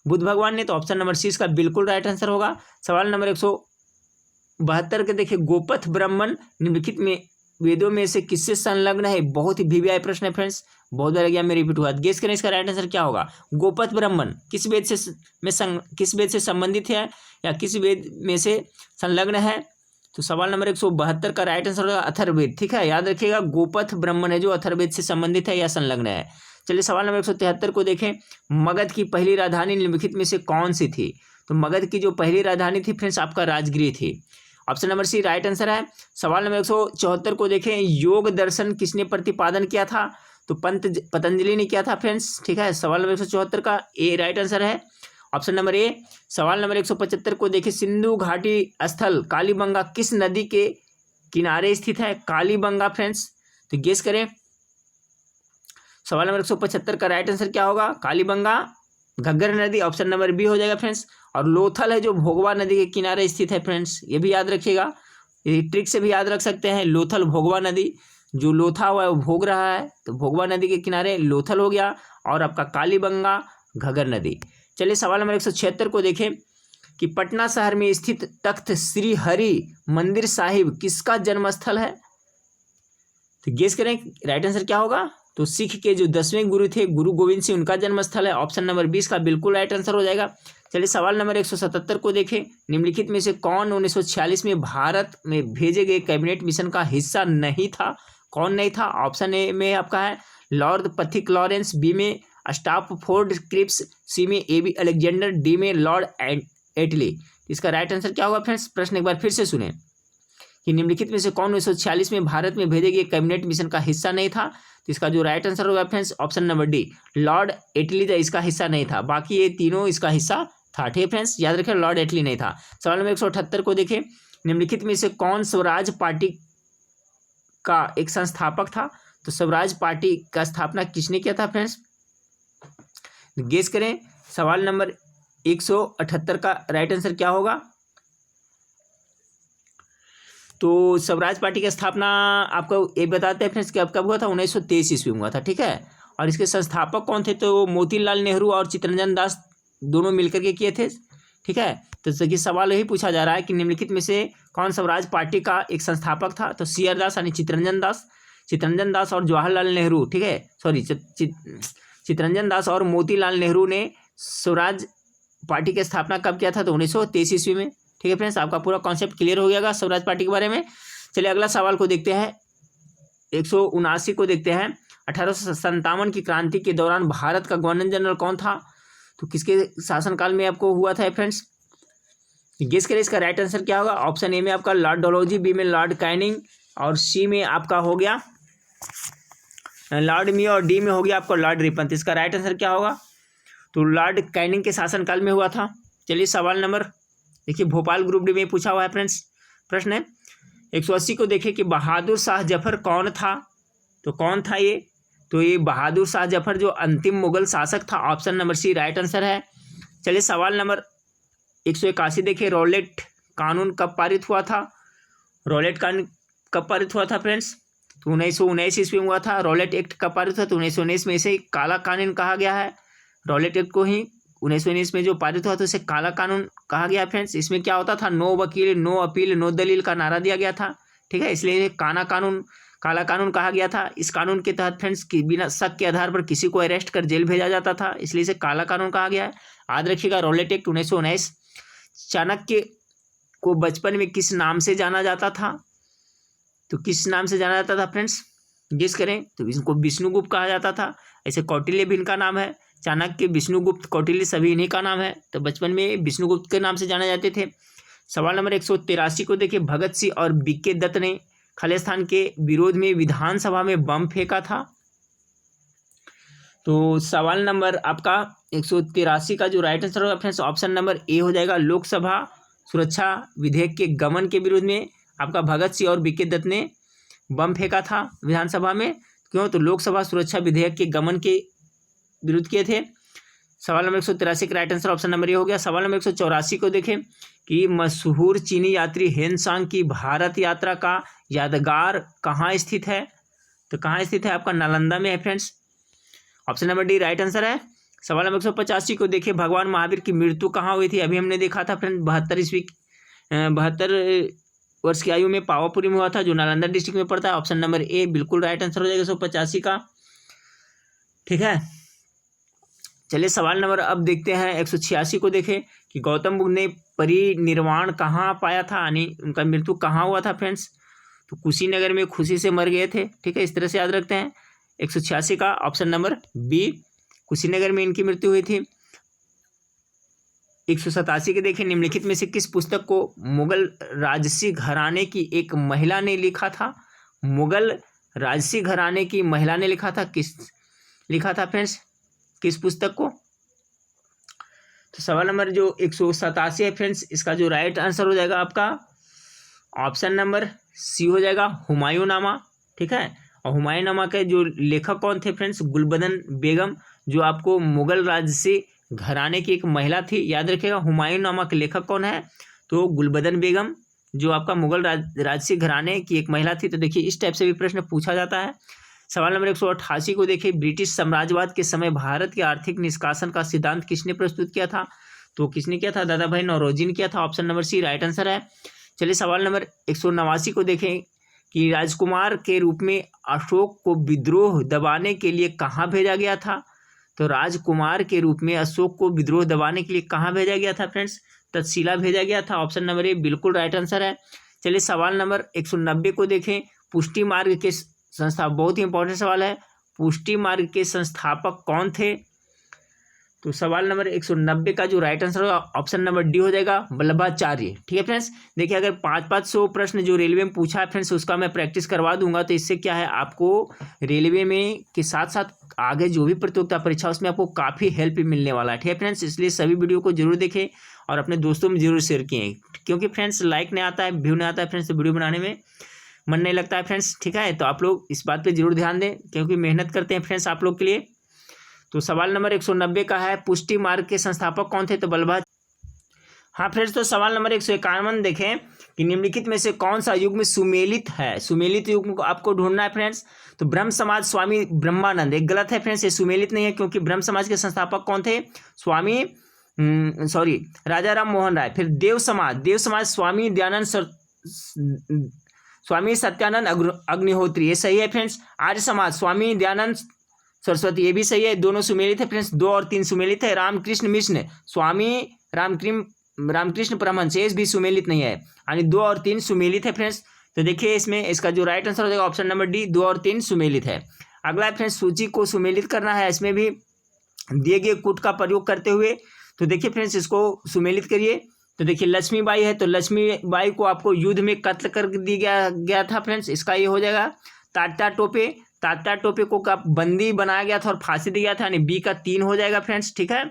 A: बुद्ध भगवान ने। तो ऑप्शन नंबर सी इसका बिल्कुल राइट आंसर होगा। सवाल नंबर 172 के देखिए, गोपथ ब्राह्मण निम्नलिखित में वेदों में से किससे संलग्न है। बहुत ही वीवीआई प्रश्न है फ्रेंड्स, बहुत बार एग्जाम में रिपीट हुआ। गेस करें इसका राइट आंसर क्या होगा। गोपथ ब्राह्मण किस वेद से संबंधित है या किस वेद में से संलग्न है। तो सवाल नंबर 172 का राइट आंसर होगा अथर्ववेद। ठीक है, याद रखिएगा, गोपथ ब्राह्मण है जो अथर्ववेद से संबंधित है या संलग्न है। चलिए सवाल नंबर 173 को देखें, मगध की पहली राजधानी निम्नलिखित में से कौन सी थी। तो मगध की जो पहली राजधानी थी फ्रेंड्स आपका राजगृह थी। Option number C right answer है। सवाल नंबर 174 को देखें, योग दर्शन किसने प्रतिपादन किया था। तो पतंजलि ने किया था फ्रेंड्स। ठीक है, सवाल नंबर 174 का ए राइट आंसर है, ऑप्शन नंबर ए। सवाल नंबर 175 को देखें, सिंधु घाटी स्थल कालीबंगा किस नदी के किनारे स्थित है। कालीबंगा फ्रेंड्स, तो गेस करें। सवाल नंबर 175 का राइट आंसर क्या होगा, कालीबंगा घग्गर नदी। ऑप्शन नंबर बी हो जाएगा फ्रेंड्स। और लोथल है जो भोगवा नदी के किनारे स्थित है फ्रेंड्स, ये भी याद रखिएगा, ये ट्रिक से भी याद रख सकते हैं। लोथल भोगवा नदी, जो लोथा हुआ है वो भोग रहा है, तो भोगवा नदी के किनारे लोथल हो गया। और आपका कालीबंगा घग्गर नदी। चलिए सवाल नंबर 176 को देखें कि पटना शहर में स्थित तख्त श्री हरि मंदिर साहिब किसका जन्मस्थल है। तो गेस करें राइट आंसर क्या होगा। तो सिख के जो 10वें गुरु थे गुरु गोविंद सिंह, उनका जन्मस्थल है। ऑप्शन नंबर 20 का बिल्कुल राइट आंसर हो जाएगा। चलिए सवाल नंबर 177 को देखें, निम्नलिखित में से कौन 1946 में भारत में भेजे गए कैबिनेट मिशन का हिस्सा नहीं था। कौन नहीं था। ऑप्शन ए में आपका है लॉर्ड पथिक लॉरेंस, बी में स्टाफोर्ड क्रिप्स, सी में ए.बी. अलेक्जेंडर, डी में लॉर्ड एटली। इसका राइट आंसर क्या होगा फ्रेंड्स। प्रश्न एक बार फिर से सुने कि निम्नलिखित में से कौन 1946 में भारत में भेजे गए कैबिनेट मिशन का हिस्सा नहीं था। तो इसका जो राइट आंसर होगा friends option number D, Lord Attlee इसका हिस्सा नहीं था, बाकी ये तीनों इसका हिस्सा था। ठीक है फ्रेंड्स, याद रखें लॉर्ड एटली नहीं था। सवाल नंबर 178 को देखें, निम्नलिखित में से कौन स्वराज पार्टी का एक संस्थापक था। तो स्वराज पार्टी का स्थापना किसने किया था फ्रेंड्स, गेस करें। सवाल नंबर 178 का राइट आंसर क्या होगा। तो स्वराज पार्टी की स्थापना आपको ये बताते हैं फ्रेंड्स कि अब कब हुआ था, 1923 ईस्वी में हुआ था। ठीक है, और इसके संस्थापक कौन थे, तो मोतीलाल नेहरू और चित्तरंजन दास दोनों मिलकर के किए थे। ठीक है, तो देखिए सवाल यही पूछा जा रहा है कि निम्नलिखित में से कौन स्वराज पार्टी का एक संस्थापक था। तो सी आर दास यानी चित्तरंजन दास और जवाहरलाल नेहरू, ठीक है, सॉरी चित्तरंजन दास और मोतीलाल नेहरू ने स्वराज पार्टी की स्थापना कब किया था, तो 1923 ईस्वी में। ठीक है फ्रेंड्स, आपका पूरा कॉन्सेप्ट क्लियर हो गया स्वराज पार्टी के बारे में। चलिए अगला सवाल को देखते हैं, 179 को देखते हैं। 1857 की क्रांति के दौरान भारत का गवर्नर जनरल कौन था। तो किसके शासनकाल में आपको हुआ था फ्रेंड्स, गेस करें इसका राइट आंसर क्या होगा। ऑप्शन ए में आपका लॉर्ड डलहौजी, बी में लॉर्ड कैनिंग और सी में आपका हो गया लॉर्ड मियो और डी में हो गया आपका लॉर्ड रिपन। तो इसका राइट आंसर क्या होगा, तो लॉर्ड कैनिंग के शासनकाल में हुआ था। चलिए सवाल नंबर देखिए, भोपाल ग्रुप डी में पूछा हुआ है फ्रेंड्स। प्रश्न है 180 को देखिए कि बहादुर शाह जफर कौन था। तो कौन था ये, तो ये बहादुर शाह जफर जो अंतिम मुगल शासक था। Option number C right answer है। चलिए सवाल नंबर 181 देखिए, रॉलेट कानून कब पारित हुआ था। रॉलेट कानून कब पारित हुआ था फ्रेंड्स, तो 1919 ईस्वी में हुआ था। रॉलेट एक्ट कब पारित हुआ, तो 1919 में इसे काला कानून कहा गया है। रॉलेट एक्ट को ही 1919 में जो पारित हुआ था उसे काला कानून कहा गया फ्रेंड्स। इसमें क्या होता था, नो वकील, नो अपील, नो दलील का नारा दिया गया था। ठीक है, इसलिए काला कानून कहा गया था। इस कानून के तहत फ्रेंड्स कि बिना शक के आधार पर किसी को अरेस्ट कर जेल भेजा जाता था, इसलिए इसे काला कानून कहा गया है। याद रखिएगा, रॉलेट एक्ट 1919। चाणक्य को बचपन में किस नाम से जाना जाता था, तो किस नाम से जाना जाता था फ्रेंड्स, गेस करें। तो इनको विष्णुगुप्त कहा जाता था। ऐसे कौटिल्य भी इनका नाम है, चाणक्य, विष्णुगुप्त, कौटिल्य सभी इन्हीं का नाम है। तो बचपन में विष्णुगुप्त के नाम से जाने जाते थे। सवाल नंबर 183 को देखिए, भगत सिंह और बीके दत्त ने खालिस्तान के विरोध में विधानसभा में बम फेंका था। तो सवाल नंबर आपका 183 का जो राइट आंसर होगा फ्रेंड्स, ऑप्शन नंबर ए हो जाएगा। लोकसभा सुरक्षा विधेयक के गमन के विरोध में आपका भगत सिंह और बीके दत्त ने बम फेंका था विधानसभा में। क्यों, तो लोकसभा सुरक्षा विधेयक के गमन के विरोध किए थे। सवाल नंबर 183 का right answer option number A हो गया। सवाल नंबर 184 को देखें कि मशहूर चीनी यात्री हेन सांग की भारत यात्रा का यादगार कहाँ स्थित है। तो कहाँ स्थित है, आपका नालंदा में है friends. Option number D right answer है। सवाल नंबर 185 को देखिए, भगवान महावीर की मृत्यु कहाँ हुई थी। अभी हमने देखा था फ्रेंड 72 वर्ष की आयु में पावापुरी में हुआ था, जो नालंदा डिस्ट्रिक्ट में पड़ता है। ऑप्शन नंबर ए बिल्कुल राइट आंसर हो जाएगा 185 का। ठीक है, चलिए सवाल नंबर अब देखते हैं 186 को देखें कि गौतम बुद्ध ने परिनिर्वाण कहाँ पाया था, यानी उनका मृत्यु कहाँ हुआ था फ्रेंड्स। तो कुशीनगर में खुशी से मर गए थे। ठीक है, इस तरह से याद रखते हैं। 186 का ऑप्शन नंबर बी, कुशीनगर में इनकी मृत्यु हुई थी। 187 के देखें, निम्नलिखित में से किस पुस्तक को मुगल राजसी घराने की एक महिला ने लिखा था। मुगल राजसी घराने की महिला ने लिखा था, किस लिखा था फ्रेंड्स, किस पुस्तक को। तो सवाल नंबर जो 187 है फ्रेंड्स, इसका जो राइट आंसर हो जाएगा आपका ऑप्शन नंबर सी हो जाएगा, हुमायूं नामा। ठीक है, और हुमायूं नामा के जो लेखक कौन थे फ्रेंड्स, गुलबदन बेगम, जो आपको मुगल राजसी घराने की एक महिला थी। याद रखिएगा, हुमायूं नामा के लेखक कौन है, तो गुलबदन बेगम, जो आपका मुगल राजसी घराने की एक महिला थी। तो देखिए इस टाइप से भी प्रश्न पूछा जाता है। सवाल नंबर 188 को देखिए, ब्रिटिश साम्राज्यवाद के समय भारत के आर्थिक निष्कासन का सिद्धांत किसने प्रस्तुत किया था। तो किसने किया था, दादा भाई नौरोजी ने किया था। Option number C right answer है। चलिए सवाल नंबर 189 को देखें कि राजकुमार के रूप में अशोक को विद्रोह दबाने के लिए कहाँ भेजा गया था। तो राजकुमार के रूप में अशोक को विद्रोह दबाने के लिए कहाँ भेजा गया था फ्रेंड्स, तक्षशिला भेजा गया था। ऑप्शन नंबर ए बिल्कुल राइट आंसर है। चलिए सवाल नंबर 190 को देखें, पुष्टि मार्ग के संस्था, बहुत ही इंपॉर्टेंट सवाल है, पुष्टि मार्ग के संस्थापक कौन थे। तो सवाल नंबर 190 का जो राइट आंसर होगा ऑप्शन नंबर डी हो जाएगा, वल्लभाचार्य। ठीक है फ्रेंड्स, देखिए अगर 500 प्रश्न जो रेलवे में पूछा है फ्रेंड्स, उसका मैं प्रैक्टिस करवा दूंगा। तो इससे क्या है, आपको रेलवे में के साथ साथ आगे जो भी प्रतियोगिता परीक्षा उसमें आपको काफ़ी हेल्प मिलने वाला है। ठीक है फ्रेंड्स, इसलिए सभी वीडियो को जरूर देखें और अपने दोस्तों में जरूर शेयर किए, क्योंकि फ्रेंड्स लाइक नहीं आता है, व्यू नहीं आता है फ्रेंड्स, तो वीडियो बनाने में मन नहीं लगता है फ्रेंड्स। ठीक है, तो आप लोग इस बात पे जरूर ध्यान दें, क्योंकि मेहनत करते हैं फ्रेंड्स आप लोग के लिए। तो सवाल नंबर 190 का है, पुष्टि मार्ग के संस्थापक कौन थे, तो वल्लभाचार्य। हाँ फ्रेंड्स, तो सवाल नंबर 151 देखें कि निम्नलिखित में से कौन सा युग में सुमेलित है। सुमेलित युग को आपको ढूंढना है फ्रेंड्स। तो ब्रह्म समाज स्वामी ब्रह्मानंद, एक गलत है फ्रेंड्स, ये सुमेलित नहीं है, क्योंकि ब्रह्म समाज के संस्थापक कौन थे, राजा राम मोहन राय। फिर देव समाज स्वामी दयानंद स्वामी सत्यानंद अग्निहोत्री, ये सही है फ्रेंड्स। आर्य समाज स्वामी दयानंद सरस्वती, ये भी सही है, दोनों सुमेलित है फ्रेंड्स, 2 और 3 सुमेलित है। रामकृष्ण मिशन स्वामी रामकृष्ण परमहंस, ये भी सुमेलित नहीं है, यानी 2 और 3 सुमेलित है फ्रेंड्स। तो देखिए इसमें इसका जो राइट आंसर हो जाएगा ऑप्शन नंबर डी, 2 और 3 सुमेलित है। अगला है फ्रेंड्स, सूची को सुमेलित करना है, इसमें भी दिए गए कूट का प्रयोग करते हुए। तो देखिए फ्रेंड्स, इसको सुमेलित करिए। तो देखिए लक्ष्मीबाई है, तो लक्ष्मीबाई को आपको युद्ध में कत्ल कर दिया गया था फ्रेंड्स, इसका ये हो जाएगा। तात्या टोपे को का बंदी बनाया गया था और फांसी दिया था, यानी बी का 3 हो जाएगा फ्रेंड्स, ठीक है।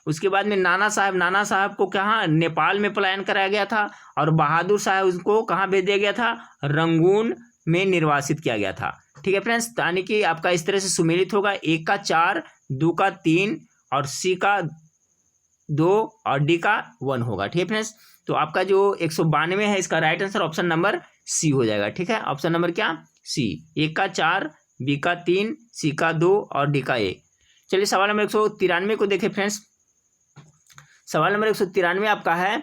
A: उसके बाद में नाना साहब को कहाँ, नेपाल में पलायन कराया गया था, और बहादुर साहब उसको कहाँ भेज दिया गया था, रंगून में निर्वासित किया गया था, ठीक है फ्रेंड्स। यानी कि आपका इस तरह से सुमेलित होगा, 1 का 4, 2 का 3 और सी का 2 और डी का 1 होगा, ठीक है फ्रेंड्स। तो आपका जो 192 है इसका right answer option number C हो जाएगा, ठीक है। ऑप्शन नंबर क्या, सी, 1 का 4, बी का 3, सी का 2 और डी का 1। चलिए सवाल नंबर 193 को देखें फ्रेंड्स। सवाल नंबर 193 आपका है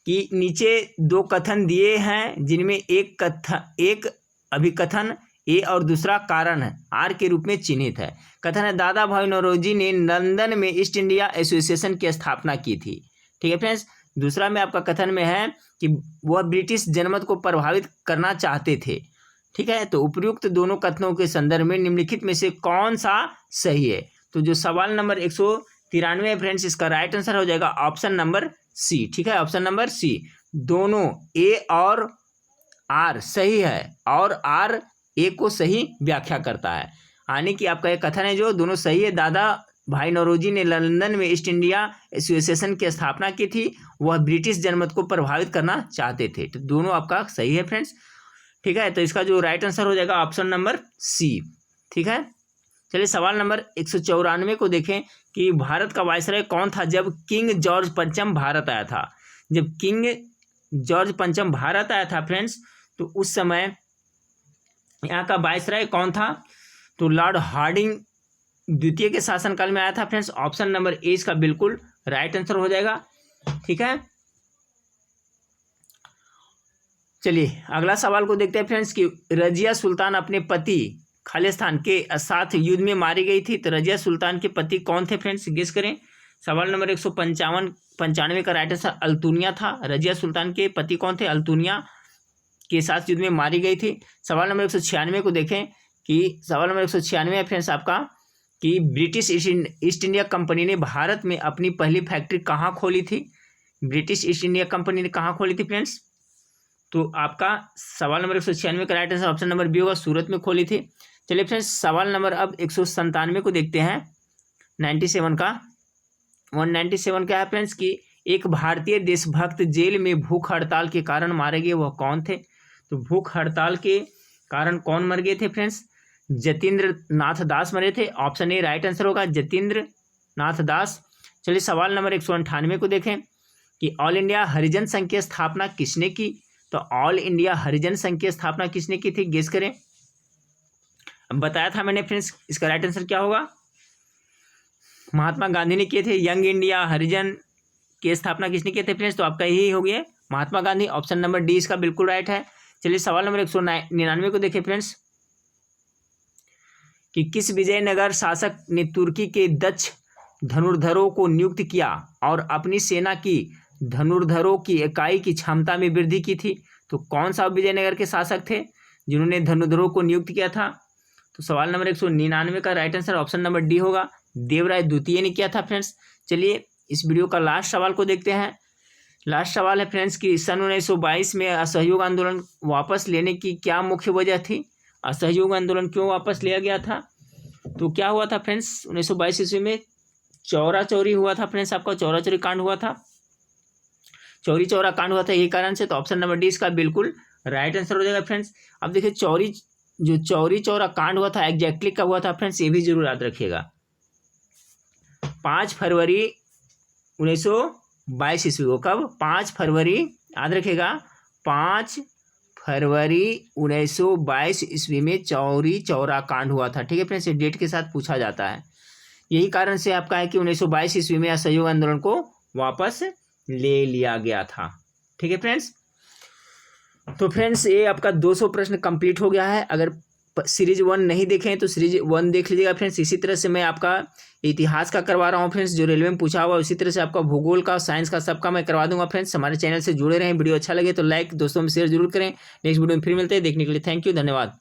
A: कि नीचे 2 कथन दिए हैं जिनमें एक अभिकथन ए और दूसरा कारण है आर के रूप में चिन्हित है। कथन है दादा भाई नौरोजी ने लंदन में ईस्ट इंडिया एसोसिएशन की स्थापना की थी, ठीक है फ्रेंड्स। दूसरा में आपका कथन में है कि वह ब्रिटिश जनमत को प्रभावित करना चाहते थे, ठीक है। तो उपयुक्त दोनों कथनों के संदर्भ में निम्नलिखित में से कौन सा सही है। तो जो सवाल नंबर 193 फ्रेंड्स इसका राइट आंसर हो जाएगा ऑप्शन नंबर सी, ठीक है। ऑप्शन नंबर सी, दोनों ए और आर सही है और आर ए को सही व्याख्या करता है, यानी कि आपका एक कथन है जो दोनों सही है। दादा भाई नौरोजी ने लंदन में ईस्ट इंडिया एसोसिएशन की स्थापना की थी, वह ब्रिटिश जनमत को प्रभावित करना चाहते थे, तो दोनों आपका सही है फ्रेंड्स, ठीक है। तो इसका जो राइट आंसर हो जाएगा ऑप्शन नंबर सी, ठीक है। चलिए सवाल नंबर 194 को देखें कि भारत का वायसराय कौन था जब किंग जॉर्ज पंचम भारत आया था। जब किंग जॉर्ज पंचम भारत आया था फ्रेंड्स, तो उस समय यहाँ का वायसराय कौन था, तो लॉर्ड हार्डिंग द्वितीय के शासनकाल में आया था फ्रेंड्स। ऑप्शन नंबर ए इसका बिल्कुल राइट आंसर हो जाएगा, ठीक है। चलिए अगला सवाल को देखते हैं फ्रेंड्स कि रजिया सुल्तान अपने पति खालिस्तान के साथ युद्ध में मारी गई थी, तो रजिया सुल्तान के पति कौन थे फ्रेंड्स, गेस करें। सवाल नंबर 195 का राइट आंसर अल्तुनिया था। रजिया सुल्तान के पति कौन थे, अल्तुनिया के साथ युद्ध में मारी गई थी। सवाल नंबर 196 को देखें कि सवाल नंबर 196 है फ्रेंड्स आपका कि ब्रिटिश ईस्ट इंडिया कंपनी ने भारत में अपनी पहली फैक्ट्री कहाँ खोली थी। ब्रिटिश ईस्ट इंडिया कंपनी ने कहाँ खोली थी फ्रेंड्स, तो आपका सवाल नंबर 196 का right answer option number B होगा, सूरत में खोली थी। चलिए फ्रेंड्स सवाल नंबर अब 197 को देखते हैं 97 का। 197 क्या है फ्रेंड्स कि एक भारतीय देशभक्त जेल में भूख हड़ताल के कारण मारे गए, वह कौन थे। तो भूख हड़ताल के कारण कौन मर गए थे फ्रेंड्स, जतीन्द्र नाथ दास मरे थे। ऑप्शन ए राइट आंसर होगा, जतीन्द्र नाथ दास। चलिए सवाल नंबर 198 को देखें कि ऑल इंडिया हरिजन संघ की स्थापना किसने की। तो ऑल इंडिया हरिजन संघ की स्थापना किसने की थी, गेस करें। बताया था मैंने फ्रेंड्स, इसका राइट आंसर क्या होगा, महात्मा गांधी ने किए थे। यंग इंडिया हरिजन की स्थापना किसने किए थे फ्रेंड्स, तो आपका यही हो गया Mahatma Gandhi. Option number D इसका बिल्कुल राइट है। चलिए सवाल नंबर 199 को देखें फ्रेंड्स कि किस विजयनगर शासक ने तुर्की के दक्ष धनुर्धरों को नियुक्त किया और अपनी सेना की धनुर्धरों की इकाई की क्षमता में वृद्धि की थी। तो कौन सा विजयनगर के शासक थे जिन्होंने धनुर्धरों को नियुक्त किया था। तो सवाल नंबर 199 का right answer option number D होगा, देवराय द्वितीय ने किया था फ्रेंड्स। चलिए इस वीडियो का लास्ट सवाल को देखते हैं। लास्ट सवाल है फ्रेंड्स कि सन 1922 में असहयोग आंदोलन वापस लेने की क्या मुख्य वजह थी। असहयोग आंदोलन क्यों वापस लिया गया था, तो क्या हुआ था फ्रेंड्स 1922 ईस्वी में चौरा चौरी हुआ था फ्रेंड्स, आपका चौरा चौरी कांड हुआ था, चौरी चौरा कांड हुआ था, यही कारण से। तो ऑप्शन नंबर डी इसका बिल्कुल राइट आंसर हो जाएगा फ्रेंड्स। अब देखिए चौरी चौरा कांड हुआ था एग्जैक्टली कब हुआ था फ्रेंड्स, ये भी जरूर याद रखिएगा। 5 फरवरी 1922 ईस्वी को, कब, 5 फरवरी, याद रखिएगा 5 फरवरी 1922 ईस्वी में चौरी चौरा कांड हुआ था, ठीक है फ्रेंड्स। डेट के साथ पूछा जाता है, यही कारण से आपका है कि 1922 ईस्वी में असहयोग आंदोलन को वापस ले लिया गया था, ठीक है फ्रेंड्स। तो फ्रेंड्स ये आपका 200 प्रश्न कंप्लीट हो गया है। अगर सीरीज 1 नहीं देखें तो सीरीज 1 देख लीजिएगा फ्रेंड्स। इसी तरह से मैं आपका इतिहास का करवा रहा हूँ फ्रेंड्स, जो रेलवे में पूछा हुआ, उसी तरह से आपका भूगोल का, साइंस का, सबका मैं करवा दूंगा फ्रेंड्स। हमारे चैनल से जुड़े रहें। वीडियो अच्छा लगे तो लाइक, दोस्तों में शेयर जरूर करें। नेक्स्ट वीडियो में फिर मिलते हैं। देखने के लिए थैंक यू, धन्यवाद।